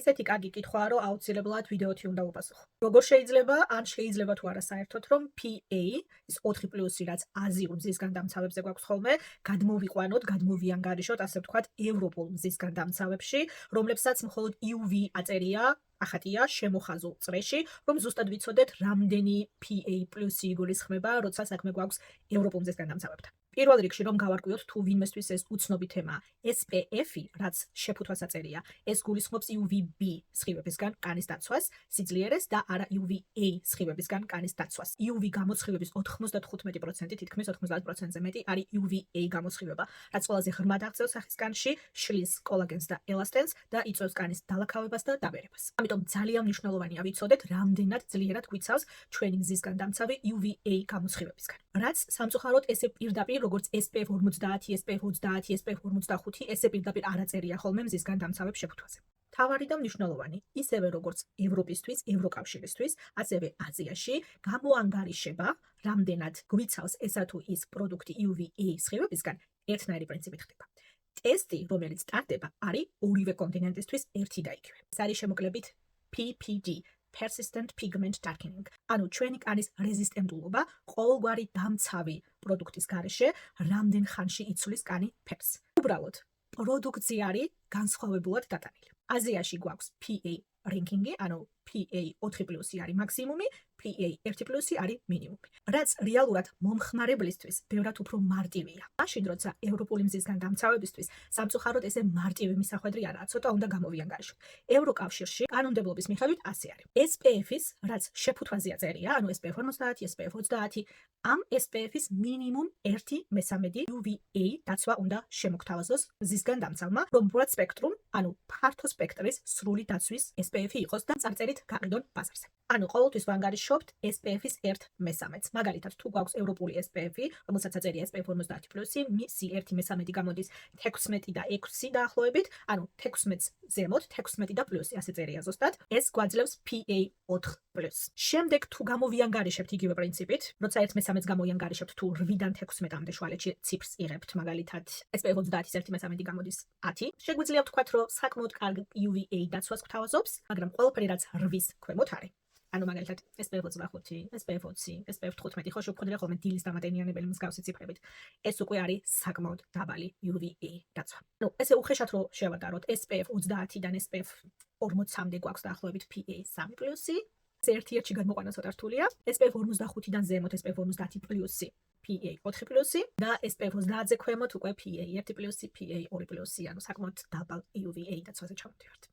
ესეთი კარგი კითხვაა, რომ აუცილებლად ვიდეოთი უნდა უპასუხო. როგორ შეიძლება, ან შეიძლება თუ არა საერთოდ, რომ PA ის 4+, რაც აზიურ მზისგან დამცავებზე გვაქვს ხოლმე, გადმოვიყვანოთ, გადმოვიანგარიშოთ, ასე ვთქვათ, ევროპულ მზისგან დამცავებში, რომლებსაც მხოლოდ UV აწერია, ახატია შემოხაზულ წრეში, რომ ზუსტად ვიცოდეთ, რამდენი PA+ იგულისხმება, როცა საქმე გვაქვს ევროპულ მზისგან დამცავებთან. პირველ რიგში რომ გავარკვიოთ თუ ვინმესთვის ეს უცნობი თემაა, SPF-ი, რაც შეფუთვას აწერია, ეს გულისხმობს UVB სხივებისგან კანის დაცვას, სიძლიერეს და არა UVA სხივებისგან კანის დაცვას. UV გამოსხივების 95%, თითქმის 90%-ზე მეტი არის UVA გამოსხივება, რაც ყველაზე ღრმად აღწევს სახის კანში, შლის კოლაგენს და ელასტენს და იწვევს კანის დალაქავებას და დაბერებას. ამიტომ ძალიან მნიშვნელოვანია ვიცოდეთ, რამდენად ძლიერად გვიცავს ჩვენი მზისგან დამცავი UVA გამოსხივებისგან. რაც სამწუხაროდ ესე პირდაპირ როგორც SPF 50, SPF 20, SPF 45, ესე პირდაპირ არ აწერია ხოლმე მზისგან დამცავებ შეფუთვაზე. მთავარი და მნიშვნელოვანი, ისევე როგორც ევროპისთვის, ევროკავშირისთვის, ასევე აზიაში გამოანგარიშება, რამდენად გვიცავს ესა თუ ის პროდუქტი UVA სხივებისგან, ერთნაირი პრინციპით ხდება. ტესტი, რომელიც ტარდება, არის ორივე კონტინენტისთვის ერთი და იგივე. ეს არის შემოკლებით PPD. Persistent Pigment Darkening. ანუ ჩვენი კანის რეზისტენტულობა ყოველგვარი დამცავი პროდუქტის გარეშე რამდენ ხანში იცვლის კანი ფერს. უბრალოდ პროდუქტი არის განსხვავებულად დატანილი. აზიაში გვაქვს PA ranking-ი, ანუ PA 4+ არის მაქსიმუმი, PA 1+ არის მინიმუმი. რაც რეალურად მომხმარებლისთვის ბევრად უფრო მარტივია. მაშინ როცა ევროპული მზისგან დამცავებისთვის სამწუხაროდ ესე მარტივი მისახვედრი არაა, ცოტა უნდა გამოვიანგარიშოთ. ევროკავშირში კანონმდებლობის მიხედვით ასე არის. SPF-ის, რაც შეფუთვაზე აწერია, ანუ SPF 50, SPF 20, ამ SPF-ის მინიმუმ 1/3 UVA დაცვა უნდა შემოგთავაზოს მზისგან დამცავმა, რომ ბროდ სპექტრუმ, ანუ ფართო სპექტრის სრული დაცვის SPF-ი იყოს და წარწერით გაყიდონ ბაზარზე. ანუ ყოველთვის ვანგარიშობთ SPF-ის 1/3-ს. მაგალითად, თუ გვაქვს ევროპული SPF-ი, რომელსაც აწერია SPF 50+, მისი 1/3 გამოდის 16 და 6 დაახლოებით, ანუ 16-ს ზემოთ, 16 და პლუსი, ასე წერია ზუსტად, ეს გვაძლევს PA 4+. შემდეგ თუ გამოვიანგარიშებთ იგივე პრინციპით, როცა 1/3-ს გამოვიანგარიშებთ, თუ 8-დან 16-მდე შუალედში ციფრს იღებთ, მაგალითად, SPF 30-ის 1/13 გამოდის 10, შეგვიძლია ვთქვათ, რომ საკმაოდ კარგ UVA დაცვას გვთავაზობს, მაგრამ ყველაფერი რაც 8-ის ქვემოთ არის. ანუ მაგალითად SPF 25, SPF 20, SPF 15 ხო შევხვდრია ხოლმე დილის დამატენიანებელი მსგავსი ციფრებით. ეს უკვე არის საკმაოდ დაბალი UVA დაცვა. ნუ ესე უხეშად რომ შევადაროთ SPF 20-დან SPF 40-მდე გვაქვს დაახლოებით PA 3+, ეს ერთ-ერთში გადმოყვანა ცოტა რთულია. SPF 45-დან ზემოთ SPF 50+, PA 4+ და SPF 30-ზე ქვემოთ უკვე PA 1+, PA 2+, ანუ საკმაოდ დაბალ UVA დაცვაზე ჩავდივართ.